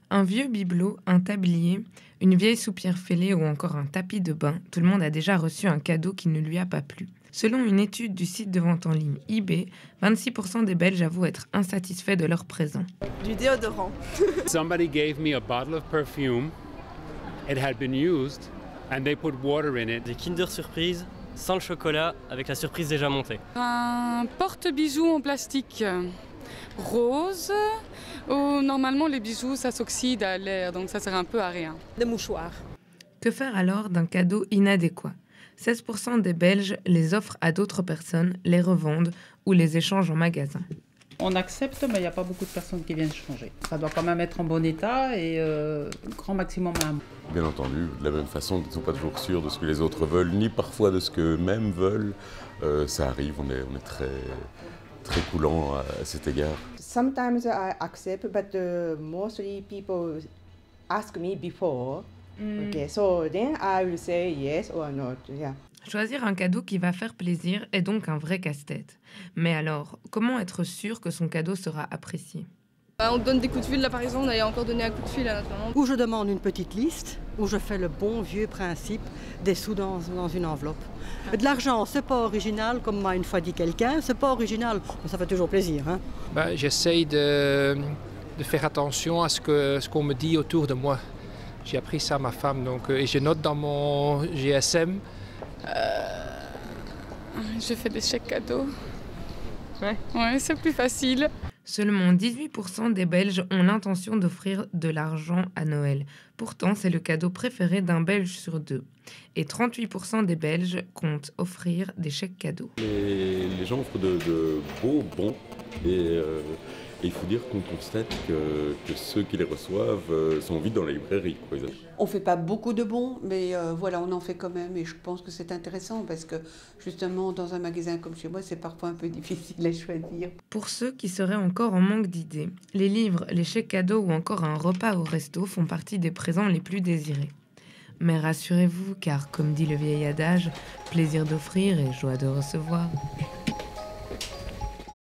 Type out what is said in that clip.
Un vieux bibelot, un tablier, une vieille soupière fêlée ou encore un tapis de bain, tout le monde a déjà reçu un cadeau qui ne lui a pas plu. Selon une étude du site de vente en ligne eBay, 26% des Belges avouent être insatisfaits de leur présent. Du déodorant. Somebody gave me a bottle of perfume. It had been used and they put water in it. Des Kinder Surprise sans le chocolat, avec la surprise déjà montée. Un porte-bijoux en plastique rose, où normalement les bijoux ça s'oxyde à l'air, donc ça sert un peu à rien. Des mouchoirs. Que faire alors d'un cadeau inadéquat ? 16% des Belges les offrent à d'autres personnes, les revendent ou les échangent en magasin. On accepte, mais il n'y a pas beaucoup de personnes qui viennent changer. Ça doit quand même être en bon état et grand maximum à un mois. Bien entendu, de la même façon qu'ils ne sont pas toujours sûrs de ce que les autres veulent, ni parfois de ce qu'eux-mêmes veulent. Ça arrive, on est très coulant à cet égard. Sometimes I accept, but mostly people ask me before. Okay, so then I will say yes or not. Yeah. Choisir un cadeau qui va faire plaisir est donc un vrai casse-tête. Mais alors, comment être sûr que son cadeau sera apprécié ? On donne des coups de fil, là par exemple, on a encore donné un coup de fil à notre maman. Où je demande une petite liste, où je fais le bon vieux principe des sous dans une enveloppe. De l'argent, c'est pas original, comme m'a une fois dit quelqu'un, c'est pas original, mais ça fait toujours plaisir. Hein. J'essaye de faire attention à ce qu'on me dit autour de moi. J'ai appris ça à ma femme, donc, et je note dans mon GSM. Je fais des chèques cadeaux. Ouais, c'est plus facile. Seulement 18% des Belges ont l'intention d'offrir de l'argent à Noël. Pourtant, c'est le cadeau préféré d'un Belge sur 2. Et 38% des Belges comptent offrir des chèques cadeaux. Les gens offrent de beaux bons et il faut dire qu'on constate que ceux qui les reçoivent sont vite dans la librairie. Quoi. On ne fait pas beaucoup de bons, mais voilà, on en fait quand même. Et je pense que c'est intéressant parce que justement, dans un magasin comme chez moi, c'est parfois un peu difficile à choisir. Pour ceux qui seraient encore en manque d'idées, les livres, les chèques cadeaux ou encore un repas au resto font partie des présents les plus désirés. Mais rassurez-vous, car comme dit le vieil adage, plaisir d'offrir et joie de recevoir.